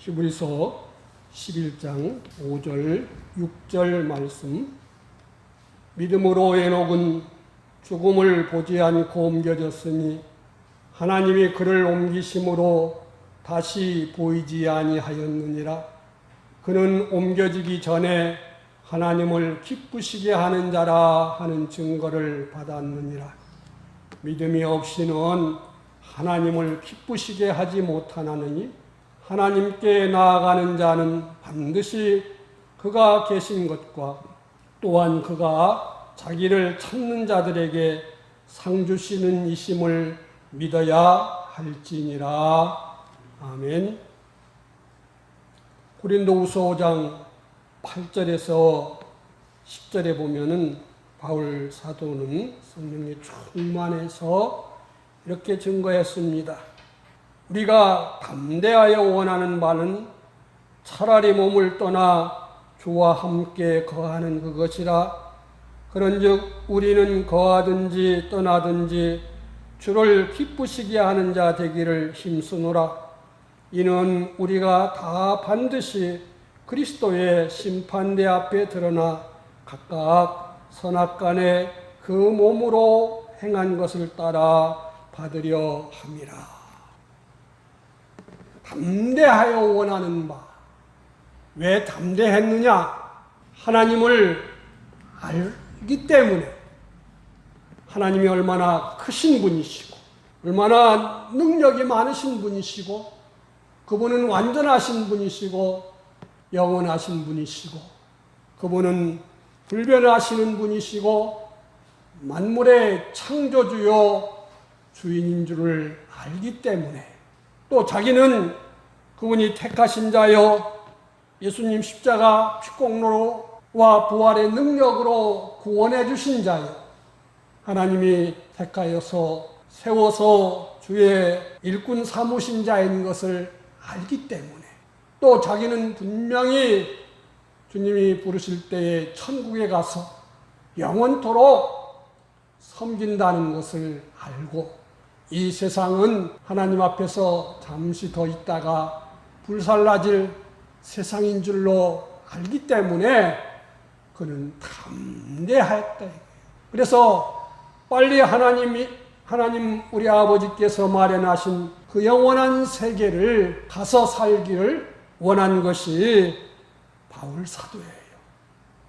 히브리서 11장 5절 6절 말씀. 믿음으로 에녹은 죽음을 보지 않고 옮겨졌으니 하나님이 그를 옮기심으로 다시 보이지 아니하였느니라. 그는 옮겨지기 전에 하나님을 기쁘시게 하는 자라 하는 증거를 받았느니라. 믿음이 없이는 하나님을 기쁘시게 하지 못하나니 하나님께 나아가는 자는 반드시 그가 계신 것과 또한 그가 자기를 찾는 자들에게 상 주시는 이심을 믿어야 할지니라. 아멘. 고린도후서 5장 8절에서 10절에 보면은 바울 사도는 성령에 충만해서 이렇게 증거했습니다. 우리가 담대하여 원하는 바는 차라리 몸을 떠나 주와 함께 거하는 그것이라. 그런즉 우리는 거하든지 떠나든지 주를 기쁘시게 하는 자 되기를 힘쓰노라. 이는 우리가 다 반드시 그리스도의 심판대 앞에 드러나 각각 선악간에 그 몸으로 행한 것을 따라 받으려 함이라. 담대하여 원하는 바. 왜 담대했느냐? 하나님을 알기 때문에. 하나님이 얼마나 크신 분이시고 얼마나 능력이 많으신 분이시고 그분은 완전하신 분이시고 영원하신 분이시고 그분은 불변하시는 분이시고 만물의 창조주요 주인인 줄을 알기 때문에 또 자기는 그분이 택하신 자요 예수님 십자가 피공로와 부활의 능력으로 구원해 주신 자요 하나님이 택하여서 세워서 주의 일꾼 삼으신 자인 것을 알기 때문에 또 자기는 분명히 주님이 부르실 때에 천국에 가서 영원토록 섬긴다는 것을 알고 이 세상은 하나님 앞에서 잠시 더 있다가 불살라질 세상인 줄로 알기 때문에 그는 담대하였다. 그래서 빨리 하나님 우리 아버지께서 마련하신 그 영원한 세계를 가서 살기를 원한 것이 바울 사도예요.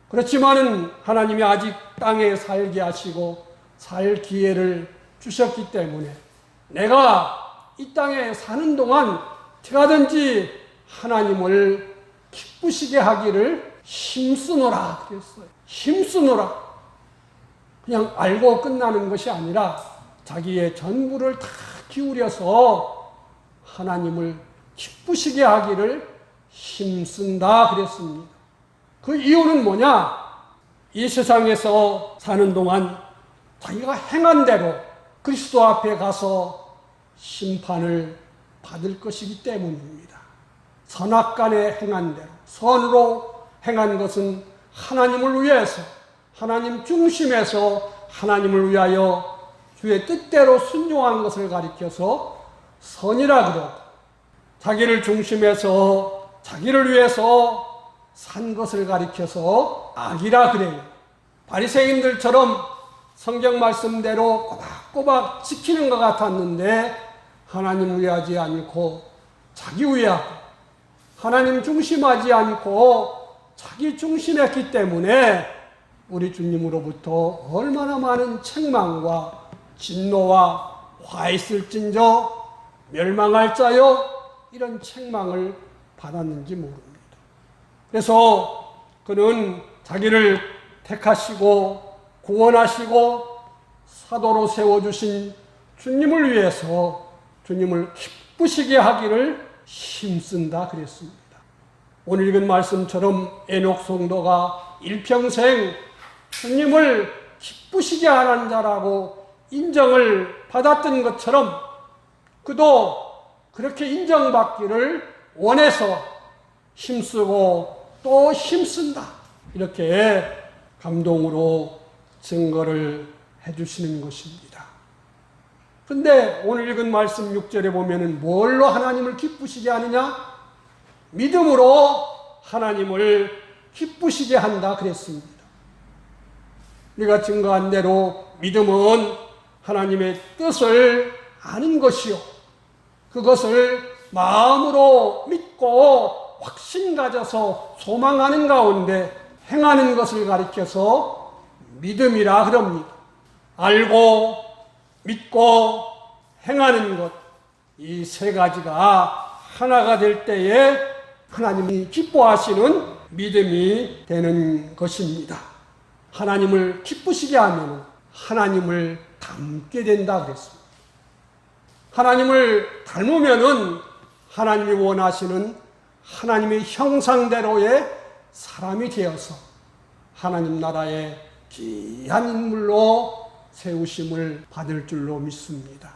그렇지만은 하나님이 아직 땅에 살게 하시고 살 기회를 주셨기 때문에 내가 이 땅에 사는 동안 어떻게든지 하나님을 기쁘시게 하기를 힘쓰노라 그랬어요. 힘쓰노라. 그냥 알고 끝나는 것이 아니라 자기의 전부를 다 기울여서 하나님을 기쁘시게 하기를 힘쓴다 그랬습니다. 그 이유는 뭐냐? 이 세상에서 사는 동안 자기가 행한 대로 그리스도 앞에 가서 심판을 받을 것이기 때문입니다. 선악간에 행한 대로 선으로 행한 것은 하나님을 위해서 하나님 중심에서 하나님을 위하여 주의 뜻대로 순종한 것을 가리켜서 선이라 그러고 자기를 중심해서 자기를 위해서 산 것을 가리켜서 악이라 그래요. 바리새인들처럼 성경 말씀대로 꼬박꼬박 지키는 것 같았는데 하나님 위하지 않고 자기 위하고 하나님 중심하지 않고 자기 중심했기 때문에 우리 주님으로부터 얼마나 많은 책망과 진노와 화 있을진저 멸망할 자요 이런 책망을 받았는지 모릅니다. 그래서 그는 자기를 택하시고 구원하시고 사도로 세워주신 주님을 위해서 주님을 기쁘시게 하기를 힘쓴다 그랬습니다. 오늘 읽은 말씀처럼 에녹 성도가 일평생 주님을 기쁘시게 하는 자라고 인정을 받았던 것처럼 그도 그렇게 인정받기를 원해서 힘쓰고 또 힘쓴다. 이렇게 감동으로 증거를 해주시는 것입니다. 근데 오늘 읽은 말씀 6절에 보면은 뭘로 하나님을 기쁘시게 하느냐? 믿음으로 하나님을 기쁘시게 한다 그랬습니다. 우리가 증거한 대로 믿음은 하나님의 뜻을 아는 것이요, 그것을 마음으로 믿고 확신 가져서 소망하는 가운데 행하는 것을 가리켜서 믿음이라 그럽니다. 알고 믿고 행하는 것, 이 세 가지가 하나가 될 때에 하나님이 기뻐하시는 믿음이 되는 것입니다. 하나님을 기쁘시게 하면 하나님을 닮게 된다 그랬습니다. 하나님을 닮으면은 하나님이 원하시는 하나님의 형상대로의 사람이 되어서 하나님 나라의 귀한 인물로 세우심을 받을 줄로 믿습니다.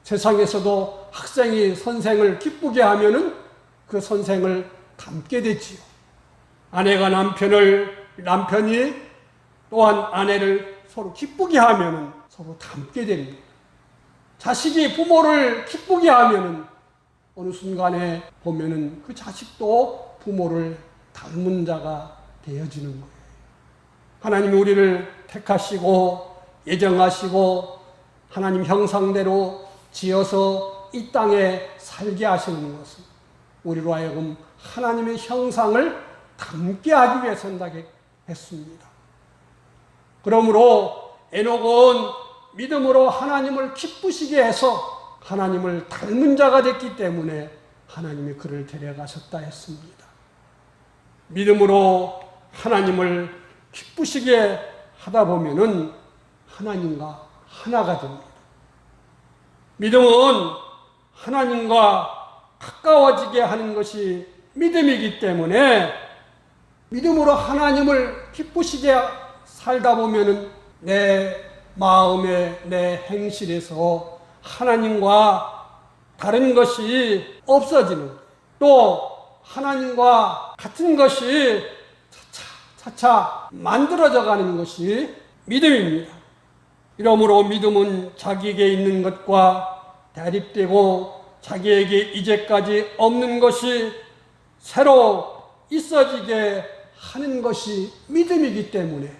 세상에서도 학생이 선생을 기쁘게 하면은 그 선생을 닮게 되지요. 아내가 남편이 또한 아내를 서로 기쁘게 하면은 서로 닮게 됩니다. 자식이 부모를 기쁘게 하면은 어느 순간에 보면은 그 자식도 부모를 닮은 자가 되어지는 거예요. 하나님이 우리를 택하시고 예정하시고 하나님 형상대로 지어서 이 땅에 살게 하시는 것은 우리로 하여금 하나님의 형상을 닮게 하기 위해서 한다고 했습니다. 그러므로 에녹은 믿음으로 하나님을 기쁘시게 해서 하나님을 닮은 자가 됐기 때문에 하나님이 그를 데려가셨다 했습니다. 믿음으로 하나님을 기쁘시게 하다 보면은 하나님과 하나가 됩니다. 믿음은 하나님과 가까워지게 하는 것이 믿음이기 때문에 믿음으로 하나님을 기쁘시게 살다 보면은 내 마음에 내 행실에서 하나님과 다른 것이 없어지는, 또 하나님과 같은 것이 차차 만들어져 가는 것이 믿음입니다. 이러므로 믿음은 자기에게 있는 것과 대립되고 자기에게 이제까지 없는 것이 새로 있어지게 하는 것이 믿음이기 때문에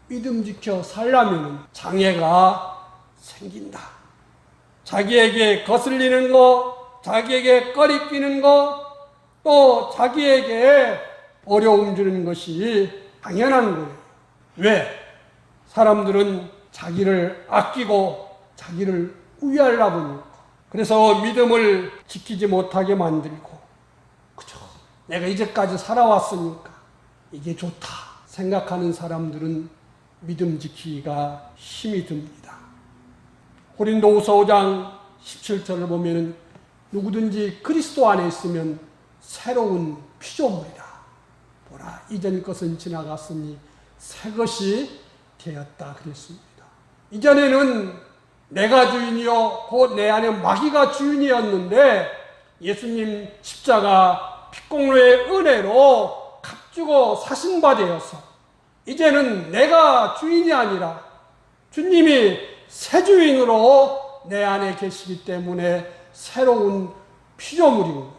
믿음 지켜 살려면 장애가 생긴다. 자기에게 거슬리는 거, 자기에게 꺼리끼는 거, 또 자기에게 어려움 주는 것이 당연한 거예요. 왜? 사람들은 자기를 아끼고 자기를 우위하려 보니까. 그래서 믿음을 지키지 못하게 만들고, 그죠? 내가 이제까지 살아왔으니까 이게 좋다 생각하는 사람들은 믿음 지키기가 힘이 듭니다. 고린도후서 5장 17절을 보면 누구든지 그리스도 안에 있으면 새로운 피조물이다. 보라, 이전 것은 지나갔으니 새 것이 되었다 그랬습니다. 이전에는 내가 주인이요 곧 내 안에 마귀가 주인이었는데 예수님 십자가 핏공로의 은혜로 값주고 사신 바 되어서 이제는 내가 주인이 아니라 주님이 새 주인으로 내 안에 계시기 때문에 새로운 피조물입니다.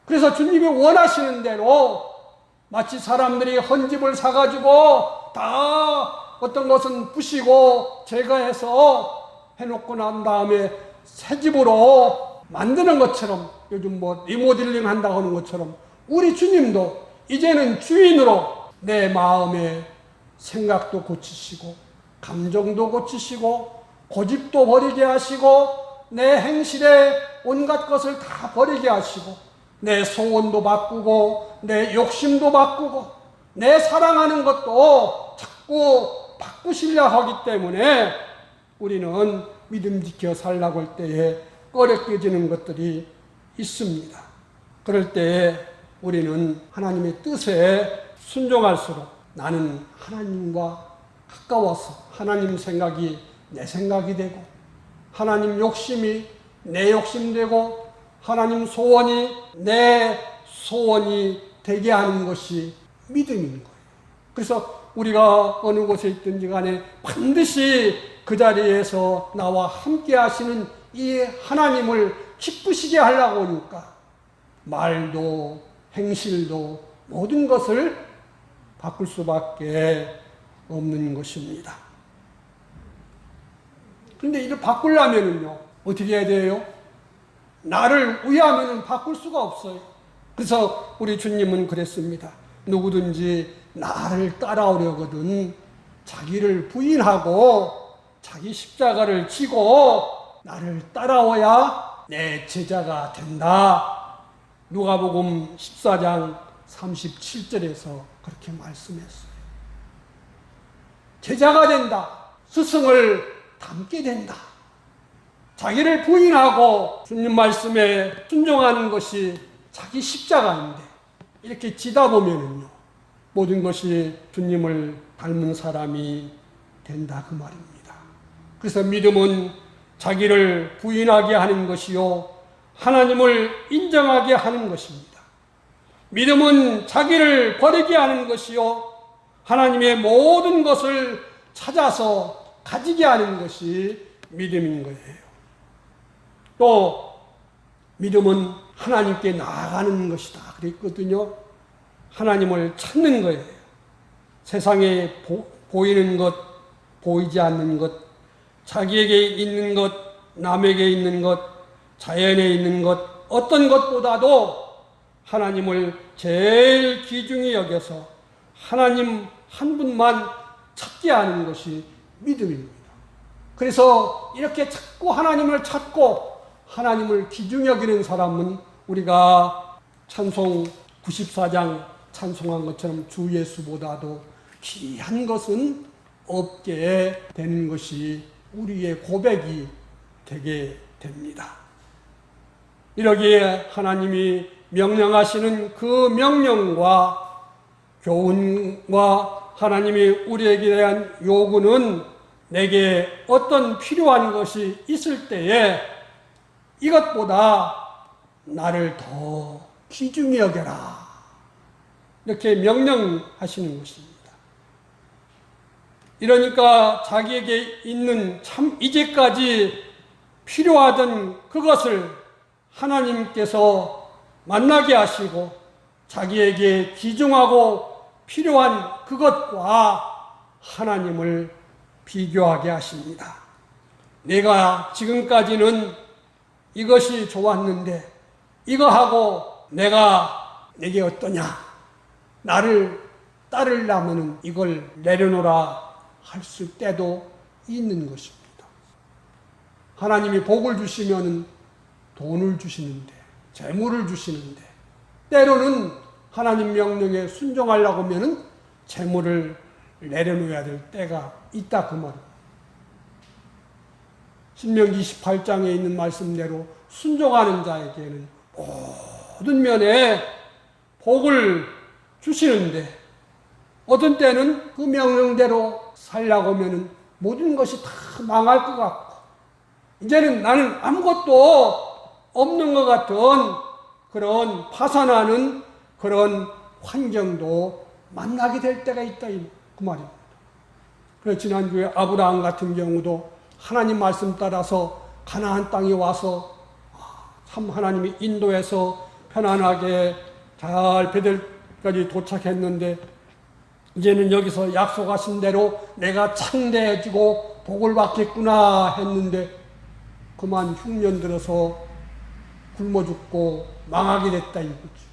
그래서 주님이 원하시는 대로 마치 사람들이 헌집을 사가지고 다 어떤 것은 부시고 제거해서 해놓고 난 다음에 새 집으로 만드는 것처럼, 요즘 리모델링 한다고 하는 것처럼 우리 주님도 이제는 주인으로 내 마음의 생각도 고치시고 감정도 고치시고 고집도 버리게 하시고 내 행실에 온갖 것을 다 버리게 하시고 내 소원도 바꾸고 내 욕심도 바꾸고 내 사랑하는 것도 자꾸 바꾸시려 하기 때문에 우리는 믿음 지켜 살라고 할 때에 꺼려껴지는 것들이 있습니다. 그럴 때에 우리는 하나님의 뜻에 순종할수록 나는 하나님과 가까워서 하나님 생각이 내 생각이 되고 하나님 욕심이 내 욕심 되고 하나님 소원이 내 소원이 되게 하는 것이 믿음인 거예요. 그래서 우리가 어느 곳에 있든지 간에 반드시 그 자리에서 나와 함께 하시는 이 하나님을 기쁘시게 하려고 하니까 말도 행실도 모든 것을 바꿀 수밖에 없는 것입니다. 그런데 이를 바꾸려면요, 어떻게 해야 돼요? 나를 위하면 바꿀 수가 없어요. 그래서 우리 주님은 그랬습니다. 누구든지 나를 따라오려거든 자기를 부인하고 자기 십자가를 지고 나를 따라와야 내 제자가 된다. 누가복음 14장 37절에서 그렇게 말씀했어요. 제자가 된다. 스승을 닮게 된다. 자기를 부인하고 주님 말씀에 순종하는 것이 자기 십자가인데 이렇게 지다 보면은요, 모든 것이 주님을 닮은 사람이 된다 그 말입니다. 그래서 믿음은 자기를 부인하게 하는 것이요, 하나님을 인정하게 하는 것입니다. 믿음은 자기를 버리게 하는 것이요, 하나님의 모든 것을 찾아서 가지게 하는 것이 믿음인 거예요. 또 믿음은 하나님께 나아가는 것이다 그랬거든요. 하나님을 찾는 거예요. 세상에 보이는 것, 보이지 않는 것, 자기에게 있는 것, 남에게 있는 것, 자연에 있는 것, 어떤 것보다도 하나님을 제일 귀중히 여겨서 하나님 한 분만 찾게 하는 것이 믿음입니다. 그래서 이렇게 자꾸 하나님을 찾고 하나님을 귀중히 여기는 사람은 우리가 찬송 94장 찬송한 것처럼 주 예수보다도 귀한 것은 없게 되는 것이 우리의 고백이 되게 됩니다. 이러기에 하나님이 명령하시는 그 명령과 교훈과 하나님이 우리에게 대한 요구는 내게 어떤 필요한 것이 있을 때에 이것보다 나를 더 귀중히 여겨라. 이렇게 명령하시는 것입니다. 이러니까 자기에게 있는 참 이제까지 필요하던 그것을 하나님께서 만나게 하시고 자기에게 귀중하고 필요한 그것과 하나님을 비교하게 하십니다. 내가 지금까지는 이것이 좋았는데 이거하고 내게 어떠냐? 나를 따르려면 이걸 내려놓으라 할 때도 있는 것입니다. 하나님이 복을 주시면 돈을 주시는데, 재물을 주시는데, 때로는 하나님 명령에 순종하려고 하면 재물을 내려놓아야 될 때가 있다 그 말입니다. 신명기 28장에 있는 말씀대로 순종하는 자에게는 모든 면에 복을 주시는데 어떤 때는 그 명령대로 살려고 하면 모든 것이 다 망할 것 같고 이제는 나는 아무것도 없는 것 같은 그런 파산하는 그런 환경도 만나게 될 때가 있다 그 말입니다. 그래서 지난주에 아브라함 같은 경우도 하나님 말씀 따라서 가나안 땅에 와서 참 하나님이 인도해서 편안하게 잘 베델까지 도착했는데 이제는 여기서 약속하신 대로 내가 창대해지고 복을 받겠구나 했는데 그만 흉년 들어서 굶어 죽고 망하게 됐다 이거지.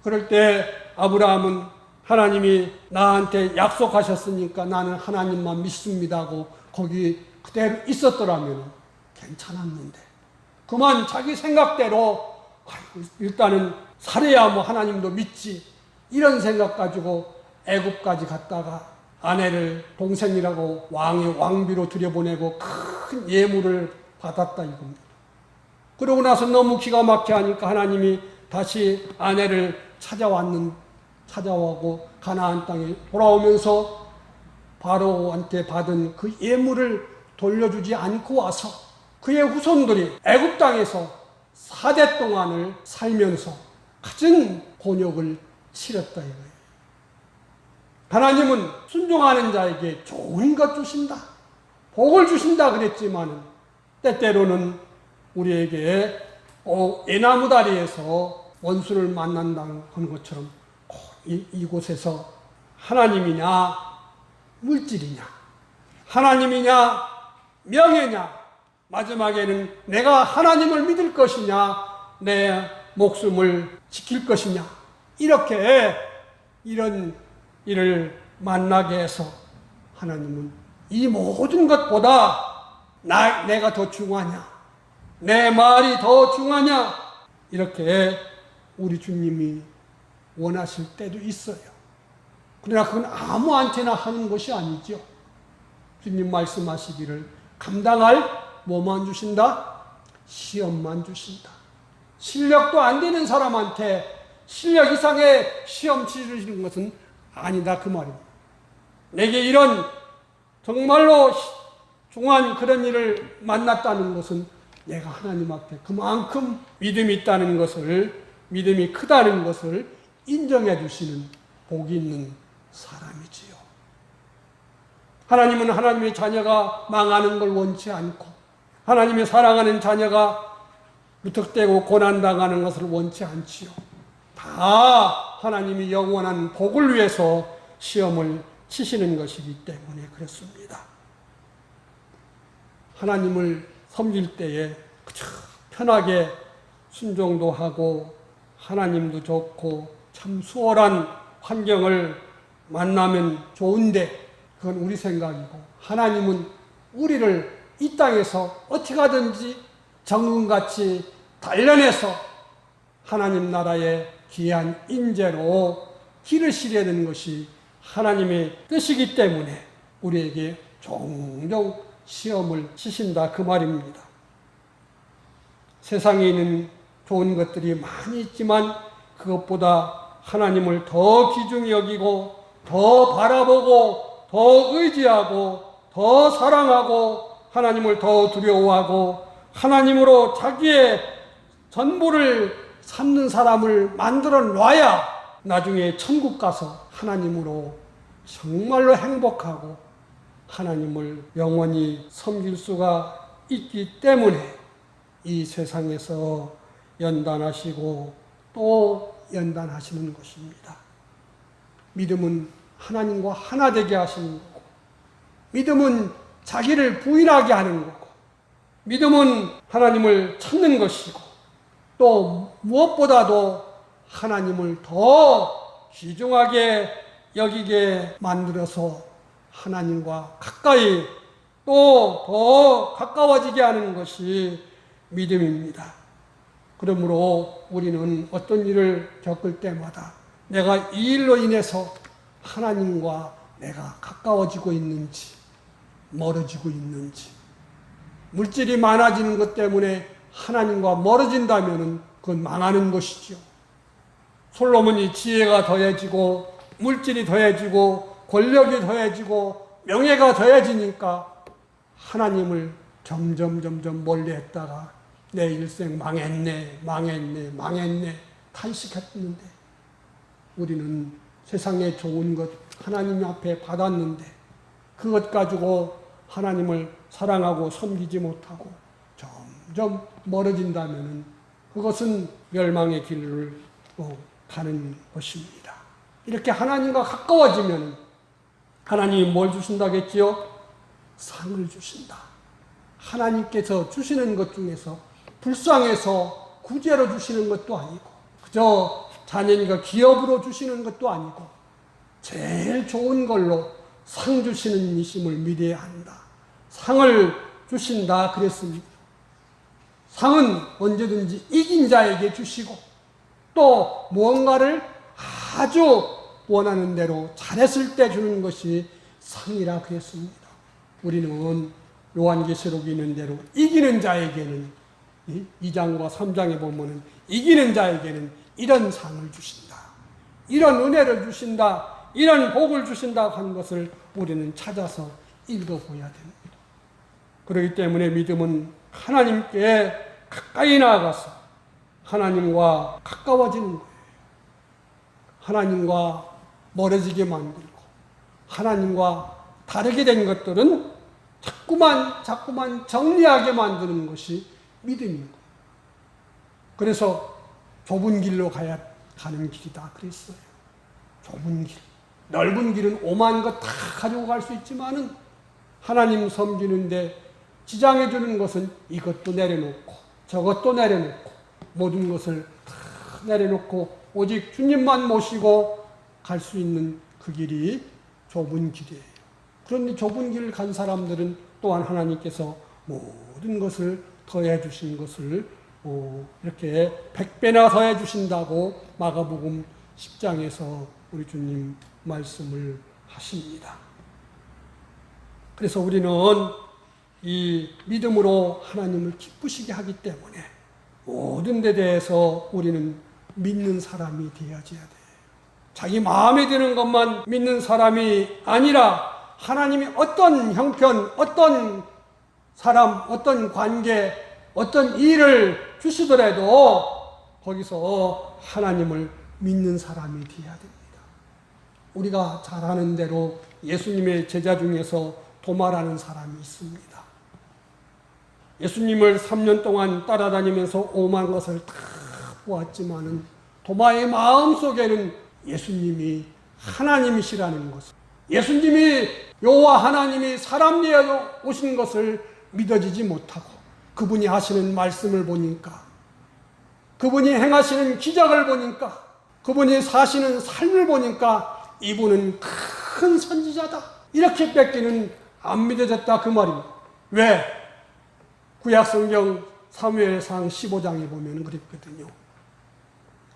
그럴 때 아브라함은 하나님이 나한테 약속하셨으니까 나는 하나님만 믿습니다 하고 거기 그대로 있었더라면 괜찮았는데 그만 자기 생각대로 일단은 살아야 뭐 하나님도 믿지 이런 생각 가지고 애굽까지 갔다가 아내를 동생이라고 왕의 왕비로 들여보내고 큰 예물을 받았다 이겁니다. 그러고 나서 너무 기가 막혀 하니까 하나님이 다시 아내를 찾아오고 가나안 땅에 돌아오면서 바로한테 받은 그 예물을 돌려주지 않고 와서 그의 후손들이 애굽 땅에서 4대 동안을 살면서 가진 곤욕을 치렀다 이거예요. 하나님은 순종하는 자에게 좋은 것 주신다. 복을 주신다 그랬지만 때때로는 우리에게 애나무 다리에서 원수를 만난다는 것처럼 이곳에서 하나님이냐 물질이냐, 하나님이냐 명예냐, 마지막에는 내가 하나님을 믿을 것이냐 내 목숨을 지킬 것이냐, 이렇게 이런 일을 만나게 해서 하나님은 이 모든 것보다 내가 더 중요하냐, 내 말이 더 중요하냐, 이렇게 우리 주님이 원하실 때도 있어요. 그러나 그건 아무한테나 하는 것이 아니죠. 주님 말씀하시기를 감당할 뭐만 주신다? 시험만 주신다. 실력도 안 되는 사람한테 실력 이상의 시험 치르시는 것은 아니다, 그 말입니다. 내게 이런 정말로 중요한 그런 일을 만났다는 것은 내가 하나님 앞에 그만큼 믿음이 있다는 것을, 믿음이 크다는 것을 인정해 주시는 복이 있는 사람이지요. 하나님은 하나님의 자녀가 망하는 걸 원치 않고, 하나님의 사랑하는 자녀가 무턱대고 고난당하는 것을 원치 않지요. 다 하나님이 영원한 복을 위해서 시험을 치시는 것이기 때문에 그렇습니다. 하나님을 섬길 때에 그저 편하게 순종도 하고 하나님도 좋고 참 수월한 환경을 만나면 좋은데, 그건 우리 생각이고, 하나님은 우리를 이 땅에서 어떻게 하든지 정금같이 단련해서 하나님 나라의 귀한 인재로 기르시려는 것이 하나님의 뜻이기 때문에 우리에게 종종 시험을 치신다, 그 말입니다. 세상에 있는 좋은 것들이 많이 있지만 그것보다 하나님을 더 귀중히 여기고 더 바라보고 더 의지하고 더 사랑하고 하나님을 더 두려워하고 하나님으로 자기의 전부를 삼는 사람을 만들어 놔야 나중에 천국 가서 하나님으로 정말로 행복하고 하나님을 영원히 섬길 수가 있기 때문에 이 세상에서 연단하시고 또 연단하시는 것입니다. 믿음은 하나님과 하나 되게 하시는 거고, 믿음은 자기를 부인하게 하는 거고, 믿음은 하나님을 찾는 것이고, 또 무엇보다도 하나님을 더 귀중하게 여기게 만들어서 하나님과 가까이 또 더 가까워지게 하는 것이 믿음입니다. 그러므로 우리는 어떤 일을 겪을 때마다 내가 이 일로 인해서 하나님과 내가 가까워지고 있는지 멀어지고 있는지, 물질이 많아지는 것 때문에 하나님과 멀어진다면 그건 망하는 것이죠. 솔로몬이 지혜가 더해지고 물질이 더해지고 권력이 더해지고 명예가 더해지니까 하나님을 점점 멀리했다가 내 일생 망했네 탄식했는데, 우리는 세상에 좋은 것 하나님 앞에 받았는데 그것 가지고 하나님을 사랑하고 섬기지 못하고 점점 멀어진다면 그것은 멸망의 길을 가는 것입니다. 이렇게 하나님과 가까워지면 하나님이 뭘 주신다겠지요? 상을 주신다. 하나님께서 주시는 것 중에서 불쌍해서 구제로 주시는 것도 아니고, 그저 자녀니까 기업으로 주시는 것도 아니고, 제일 좋은 걸로 상 주시는 이심을 믿어야 한다. 상을 주신다 그랬습니다. 상은 언제든지 이긴 자에게 주시고 또 무언가를 아주 원하는 대로 잘했을 때 주는 것이 상이라 그랬습니다. 우리는 요한계시록에 있는 대로 이기는 자에게는 2장과 3장에 보면은 이기는 자에게는 이런 상을 주신다, 이런 은혜를 주신다, 이런 복을 주신다 하는 것을 우리는 찾아서 읽어보아야 됩니다. 그렇기 때문에 믿음은 하나님께 가까이 나아가서 하나님과 가까워지는 거예요. 하나님과 멀어지게 만들고 하나님과 다르게 된 것들은 자꾸만 정리하게 만드는 것이 믿음인 거예요. 그래서 좁은 길로 가는 길이다 그랬어요. 좁은 길. 넓은 길은 오만 것 다 가지고 갈 수 있지만은 하나님 섬기는데 지장해 주는 것은 이것도 내려놓고 저것도 내려놓고 모든 것을 다 내려놓고 오직 주님만 모시고 갈 수 있는 그 길이 좁은 길이에요. 그런데 좁은 길을 간 사람들은 또한 하나님께서 모든 것을 더해 주신 것을 이렇게 100배나 더해 주신다고 마가복음 10장에서 우리 주님 말씀을 하십니다. 그래서 우리는 이 믿음으로 하나님을 기쁘시게 하기 때문에 모든 데 대해서 우리는 믿는 사람이 되어져야 돼요. 자기 마음에 드는 것만 믿는 사람이 아니라 하나님이 어떤 형편, 어떤 사람, 어떤 관계, 어떤 일을 주시더라도 거기서 하나님을 믿는 사람이 되어야 됩니다. 우리가 잘 아는 대로 예수님의 제자 중에서 도마라는 사람이 있습니다. 예수님을 3년 동안 따라다니면서 오만 것을 다 보았지만은 도마의 마음속에는 예수님이 하나님이시라는 것을, 예수님이 여호와 하나님이 사람 되어 오신 것을 믿어지지 못하고 그분이 하시는 말씀을 보니까, 그분이 행하시는 기적을 보니까, 그분이 사시는 삶을 보니까 이분은 큰 선지자다, 이렇게 뺏기는 안 믿어졌다 그 말입니다. 왜? 구약성경 사무엘상 15장에 보면 그랬거든요.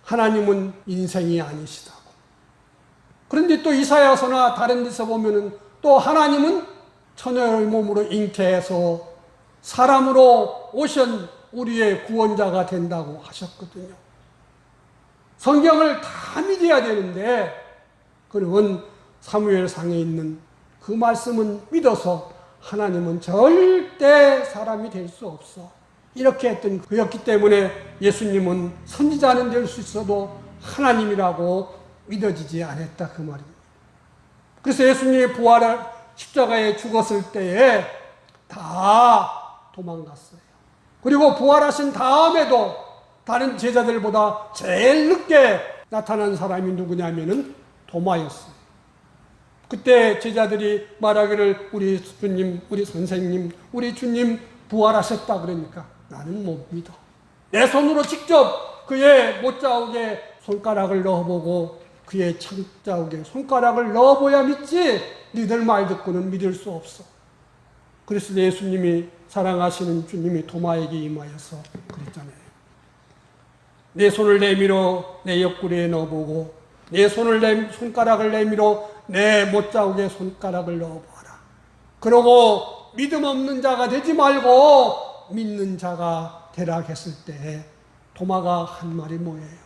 하나님은 인생이 아니시다고. 그런데 또 이사야서나 다른 데서 보면은 또 하나님은 처녀의 몸으로 잉태해서 사람으로 오신 우리의 구원자가 된다고 하셨거든요. 성경을 다 믿어야 되는데 그러면 사무엘상에 있는 그 말씀은 믿어서 하나님은 절대 사람이 될 수 없어, 이렇게 했던 그였기 때문에 예수님은 선지자는 될 수 있어도 하나님이라고 믿어지지 않았다 그 말입니다. 그래서 예수님이 부활을 십자가에 죽었을 때에 다 도망갔어요. 그리고 부활하신 다음에도 다른 제자들보다 제일 늦게 나타난 사람이 누구냐면은 도마였어요. 그때 제자들이 말하기를 우리 주님, 우리 선생님, 우리 주님 부활하셨다 그러니까 나는 못 믿어. 내 손으로 직접 그의 못자국에 손가락을 넣어보고 그의 창자국에 손가락을 넣어봐야 믿지 너희들 말 듣고는 믿을 수 없어. 그래서 예수님이 사랑하시는 주님이 도마에게 임하여서 그랬잖아요. 내 손을 내밀어 내 옆구리에 넣어보고 내 손가락을 내밀어 내 못자국에 손가락을 넣어보아라. 그러고 믿음 없는 자가 되지 말고 믿는 자가 되라 했을 때 도마가 한 말이 뭐예요?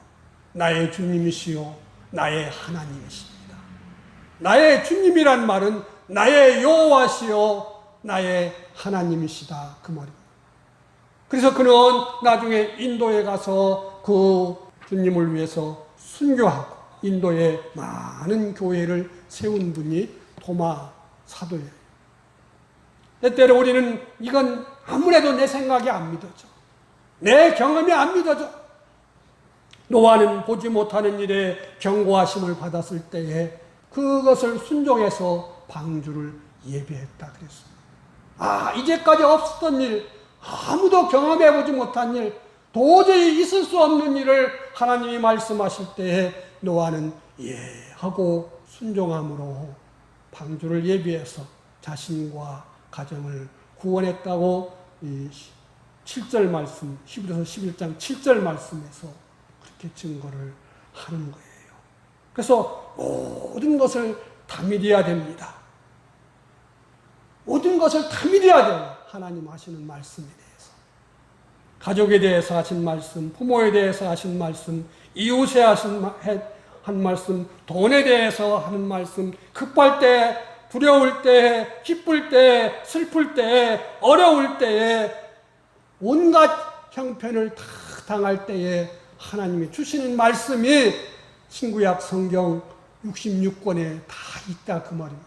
나의 주님이시요 나의 하나님이십니다. 나의 주님이란 말은 나의 여호와시요 나의 하나님이시다 그 말입니다. 그래서 그는 나중에 인도에 가서 그 주님을 위해서 순교하고 인도에 많은 교회를 세운 분이 도마 사도예요. 때때로 우리는 이건 아무래도 내 생각이 안 믿어져, 내 경험이 안 믿어져. 노아는 보지 못하는 일에 경고하심을 받았을 때에 그것을 순종해서 방주를 예비했다 그랬습니다. 이제까지 없었던 일, 아무도 경험해보지 못한 일, 도저히 있을 수 없는 일을 하나님이 말씀하실 때에 노아는 하고 순종함으로 방주를 예비해서 자신과 가정을 구원했다고 이 7절 말씀, 히브리서 11장 7절 말씀에서 그렇게 증거를 하는 거예요. 그래서 모든 것을 다 믿어야 됩니다. 모든 것을 다 믿어야 돼요. 하나님 하시는 말씀에 대해서. 가족에 대해서 하신 말씀, 부모에 대해서 하신 말씀, 이웃에 한 말씀, 돈에 대해서 하는 말씀, 급할 때, 두려울 때, 기쁠 때, 슬플 때, 어려울 때에 온갖 형편을 다 당할 때에 하나님이 주시는 말씀이 신구약 성경 66권에 다 있다 그 말입니다.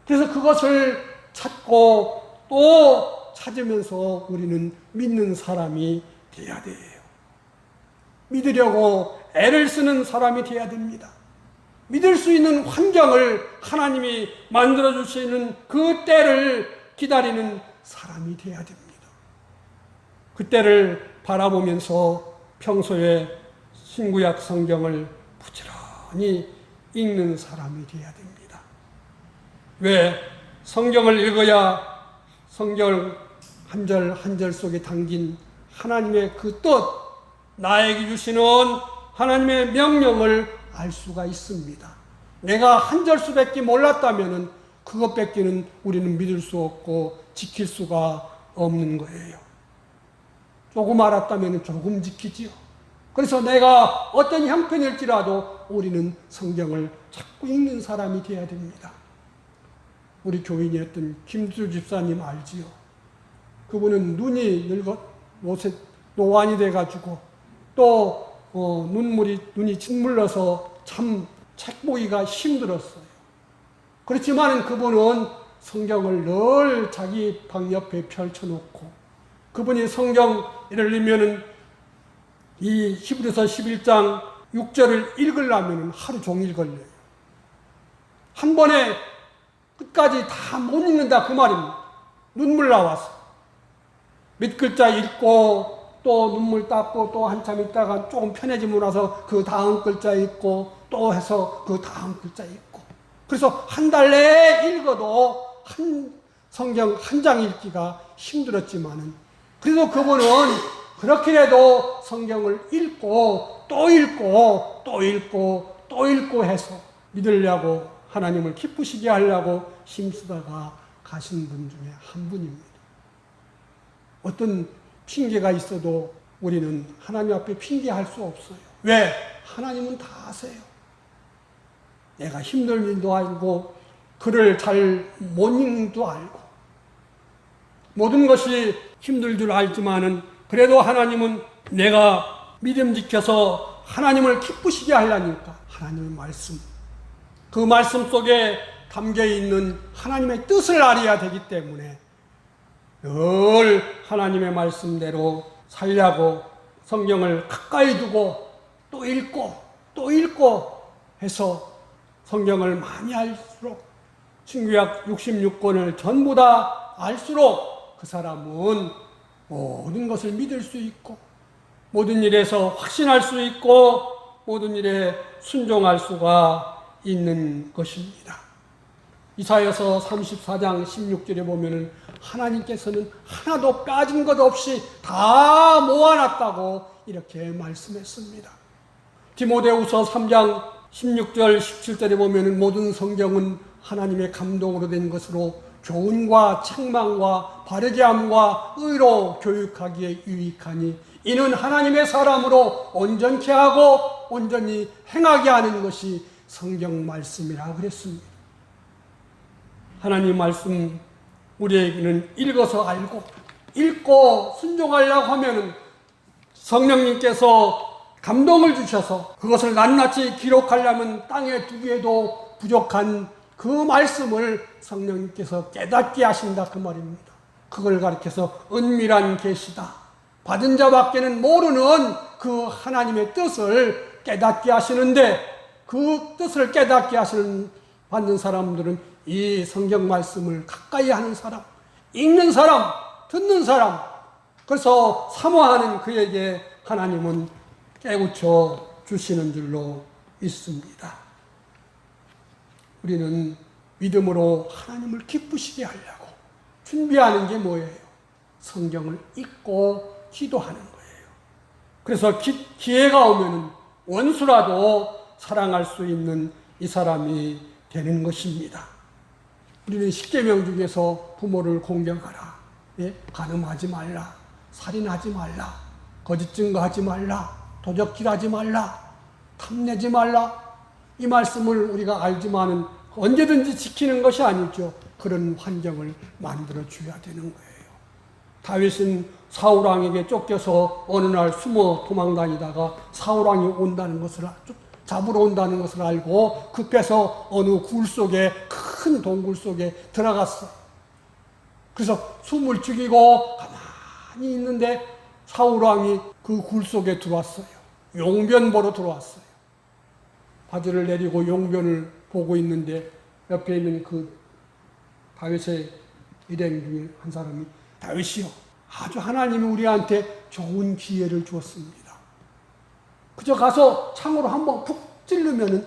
그래서 그것을 찾고 또 찾으면서 우리는 믿는 사람이 돼야 돼요. 믿으려고 애를 쓰는 사람이 되어야 됩니다. 믿을 수 있는 환경을 하나님이 만들어주시는 그 때를 기다리는 사람이 되어야 됩니다. 그 때를 바라보면서 평소에 신구약 성경을 부지런히 읽는 사람이 되어야 됩니다. 왜? 성경을 읽어야 성경 한 절 한 절 속에 담긴 하나님의 그 뜻, 나에게 주시는 하나님의 명령을 알 수가 있습니다. 내가 한 절수밖에 몰랐다면 그것밖에는 우리는 믿을 수 없고 지킬 수가 없는 거예요. 조금 알았다면 조금 지키지요. 그래서 내가 어떤 형편일지라도 우리는 성경을 자꾸 읽는 사람이 되어야 됩니다. 우리 교인이었던 김주 집사님 알지요? 그분은 눈이 늙어 노안이 돼가지고 또 눈이 짓물러서 참 책 보기가 힘들었어요. 그렇지만 그분은 성경을 늘 자기 방 옆에 펼쳐놓고 그분이 성경 예를 들면은 이 히브리서 11장 6절을 읽으려면 하루 종일 걸려요. 한 번에 끝까지 다 못 읽는다 그 말입니다. 눈물 나와서 몇 글자 읽고 또 눈물 닦고 또 한참 있다가 조금 편해지고 나서 그 다음 글자 읽고 또 해서 그 다음 글자 읽고 그래서 한 달 내에 읽어도 성경 한 장 읽기가 힘들었지만은 그래도 그분은 그렇게라도 성경을 읽고 또 읽고 또 읽고 또 읽고 해서 믿으려고 하나님을 기쁘시게 하려고 힘쓰다가 가신 분 중에 한 분입니다. 어떤 핑계가 있어도 우리는 하나님 앞에 핑계할 수 없어요. 왜? 하나님은 다 아세요. 내가 힘들 일도 알고 글을 잘 못 읽는 줄 알고 모든 것이 힘들 줄 알지만은 그래도 하나님은 내가 믿음 지켜서 하나님을 기쁘시게 하려니까 하나님의 말씀 그 말씀 속에 담겨있는 하나님의 뜻을 알아야 되기 때문에 늘 하나님의 말씀대로 살려고 성경을 가까이 두고 또 읽고 해서 성경을 많이 알수록 신구약 66권을 전부 다 알수록 그 사람은 모든 것을 믿을 수 있고 모든 일에서 확신할 수 있고 모든 일에 순종할 수가 있는 것입니다. 이사야서 34장 16절에 보면은 하나님께서는 하나도 빠진 것 없이 다 모아놨다고 이렇게 말씀했습니다. 디모데후서 3장 16절 17절에 보면은 모든 성경은 하나님의 감동으로 된 것으로 교훈과 책망과 바르게 함과 의로 교육하기에 유익하니 이는 하나님의 사람으로 온전케 하고 온전히 행하게 하는 것이 성경 말씀이라 그랬습니다. 하나님 말씀 우리에게는 읽어서 알고 읽고 순종하려고 하면은 성령님께서 감동을 주셔서 그것을 낱낱이 기록하려면 땅에 두기에도 부족한 그 말씀을 성령님께서 깨닫게 하신다 그 말입니다. 그걸 가리켜서 은밀한 계시다. 받은 자밖에는 모르는 그 하나님의 뜻을 깨닫게 하시는데 그 뜻을 깨닫게 하시는 받는 사람들은 이 성경 말씀을 가까이 하는 사람, 읽는 사람, 듣는 사람, 그래서 사모하는 그에게 하나님은 깨우쳐 주시는 줄로 믿습니다. 우리는 믿음으로 하나님을 기쁘시게 하려고 준비하는 게 뭐예요? 성경을 읽고 기도하는 거예요. 그래서 기회가 오면 원수라도 사랑할 수 있는 이 사람이 되는 것입니다. 우리는 십계명 중에서 부모를 공경하라, 간음하지 말라, 살인하지 말라, 거짓 증거하지 말라, 도적질하지 말라, 탐내지 말라. 이 말씀을 우리가 알지만은 언제든지 지키는 것이 아니죠. 그런 환경을 만들어 줘야 되는 거예요. 다윗은 사울 왕에게 쫓겨서 어느 날 숨어 도망다니다가 사울 왕이 온다는 것을 잡으러 온다는 것을 알고 급해서 어느 굴 속에 큰 동굴 속에 들어갔어. 그래서 숨을 죽이고 가만히 있는데 사울 왕이 그 굴 속에 들어왔어요. 용변 보러 들어왔어요. 바지를 내리고 용변을 보고 있는데 옆에 있는 그 다윗의 일행 중에 한 사람이 다윗이요, 아주 하나님이 우리한테 좋은 기회를 주었습니다. 그저 가서 창으로 한번 푹 찌르면은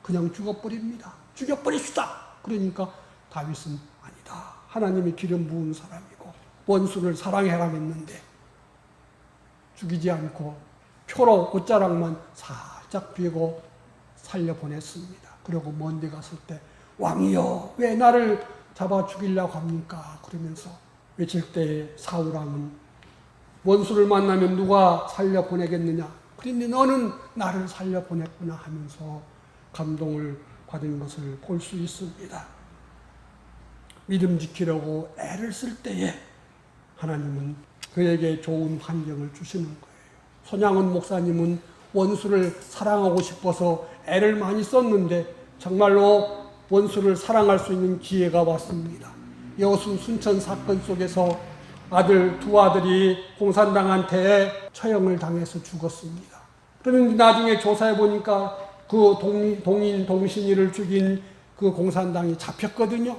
그냥 죽어버립니다. 죽여버립시다. 그러니까 다윗은 아니다. 하나님이 기름 부은 사람이고 원수를 사랑해라 했는데 죽이지 않고 표로 옷자락만 살짝 비고 살려보냈습니다. 그리고 먼데 갔을 때 왕이여 왜 나를 잡아 죽이려고 합니까? 그러면서 외칠 때에 사울왕은 원수를 만나면 누가 살려보내겠느냐? 그런데 너는 나를 살려보냈구나 하면서 감동을 받은 것을 볼 수 있습니다. 믿음 지키려고 애를 쓸 때에 하나님은 그에게 좋은 환경을 주시는 거예요. 손양원 목사님은 원수를 사랑하고 싶어서 애를 많이 썼는데 정말로 원수를 사랑할 수 있는 기회가 왔습니다. 여수 순천 사건 속에서 두 아들이 공산당한테 처형을 당해서 죽었습니다. 그런데 나중에 조사해 보니까 그 동신이를 죽인 그 공산당이 잡혔거든요.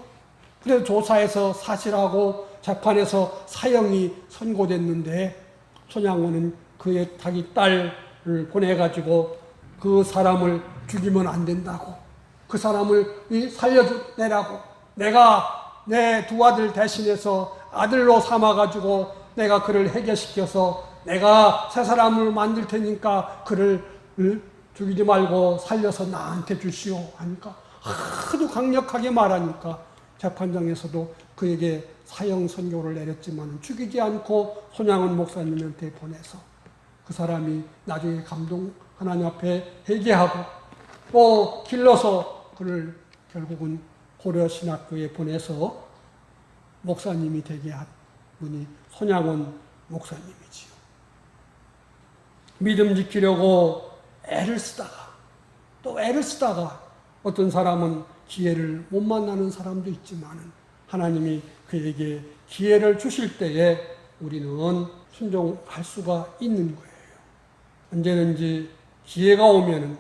그래서 조사해서 사실하고 재판에서 사형이 선고됐는데 손양원은 그의 자기 딸을 보내가지고 그 사람을 죽이면 안 된다고, 그 사람을 살려내라고, 내가 내 두 아들 대신해서 아들로 삼아가지고 내가 그를 해결시켜서 내가 새 사람을 만들 테니까 그를 죽이지 말고 살려서 나한테 주시오 하니까 하도 강력하게 말하니까 재판장에서도 그에게 사형 선고를 내렸지만 죽이지 않고 손양원 목사님한테 보내서 그 사람이 나중에 하나님 앞에 회개하고 또 길러서 그를 결국은 고려신학교에 보내서 목사님이 되게 한 분이 손양원 목사님이지요. 믿음 지키려고 애를 쓰다가 어떤 사람은 기회를 못 만나는 사람도 있지만 하나님이 그에게 기회를 주실 때에 우리는 순종할 수가 있는 거예요. 언제든지 기회가 오면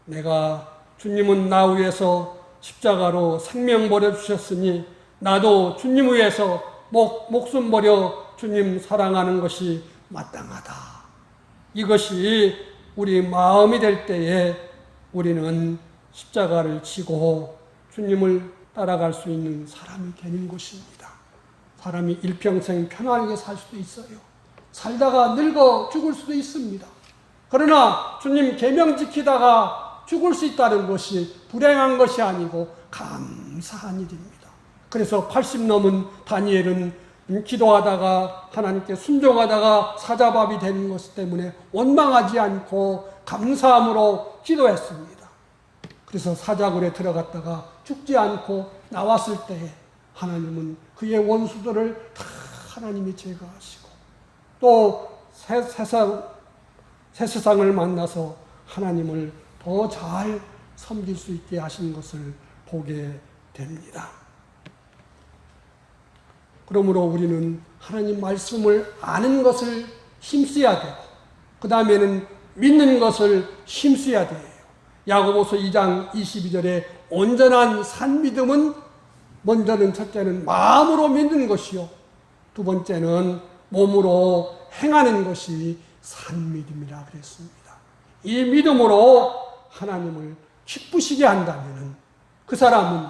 내가 주님은 나 위해서 십자가로 생명 버려주셨으니 나도 주님 위해서 목숨 버려 주님 사랑하는 것이 마땅하다. 이것이 우리 마음이 될 때에 우리는 십자가를 지고 주님을 따라갈 수 있는 사람이 되는 것입니다. 사람이 일평생 편안하게 살 수도 있어요. 살다가 늙어 죽을 수도 있습니다. 그러나 주님 계명 지키다가 죽을 수 있다는 것이 불행한 것이 아니고 감사한 일입니다. 그래서 80 넘은 다니엘은 기도하다가 하나님께 순종하다가 사자밥이 되는 것 때문에 원망하지 않고 감사함으로 기도했습니다. 그래서 사자굴에 들어갔다가 죽지 않고 나왔을 때에 하나님은 그의 원수들을 다 하나님이 제거하시고 또 새 세상을 만나서 하나님을 더 잘 섬길 수 있게 하신 것을 보게 됩니다. 그러므로 우리는 하나님 말씀을 아는 것을 힘써야 되고 그 다음에는 믿는 것을 힘써야 돼요. 야고보서 2장 22절에 온전한 산 믿음은 먼저는 첫째는 마음으로 믿는 것이요 두 번째는 몸으로 행하는 것이 산 믿음이라 그랬습니다. 이 믿음으로 하나님을 기쁘시게 한다면 그 사람은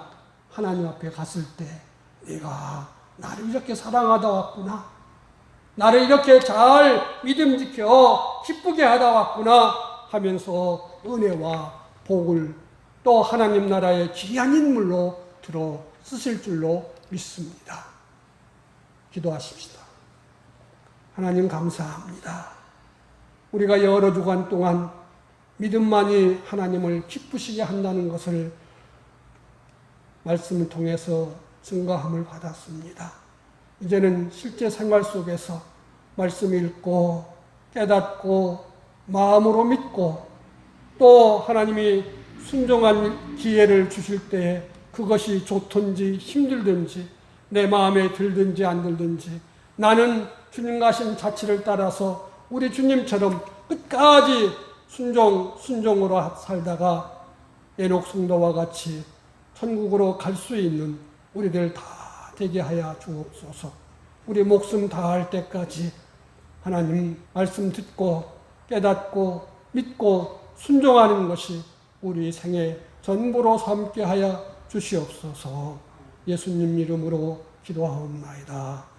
하나님 앞에 갔을 때 내가 나를 이렇게 사랑하다 왔구나, 나를 이렇게 잘 믿음 지켜 기쁘게 하다 왔구나 하면서 은혜와 복을 또 하나님 나라의 귀한 인물로 들어 쓰실 줄로 믿습니다. 기도하십시다. 하나님 감사합니다. 우리가 여러 주간 동안 믿음만이 하나님을 기쁘시게 한다는 것을 말씀을 통해서 증거함을 받았습니다. 이제는 실제 생활 속에서 말씀 읽고 깨닫고 마음으로 믿고 또 하나님이 순종한 기회를 주실 때에 그것이 좋든지 힘들든지 내 마음에 들든지 안 들든지 나는 주님 가신 자치를 따라서 우리 주님처럼 끝까지 순종으로 살다가 에녹 성도와 같이 천국으로 갈 수 있는 우리들 다 되게 하여 주옵소서. 우리 목숨 다할 때까지 하나님 말씀 듣고 깨닫고 믿고 순종하는 것이 우리 생의 전부로 삼게 하여 주시옵소서. 예수님 이름으로 기도하옵나이다.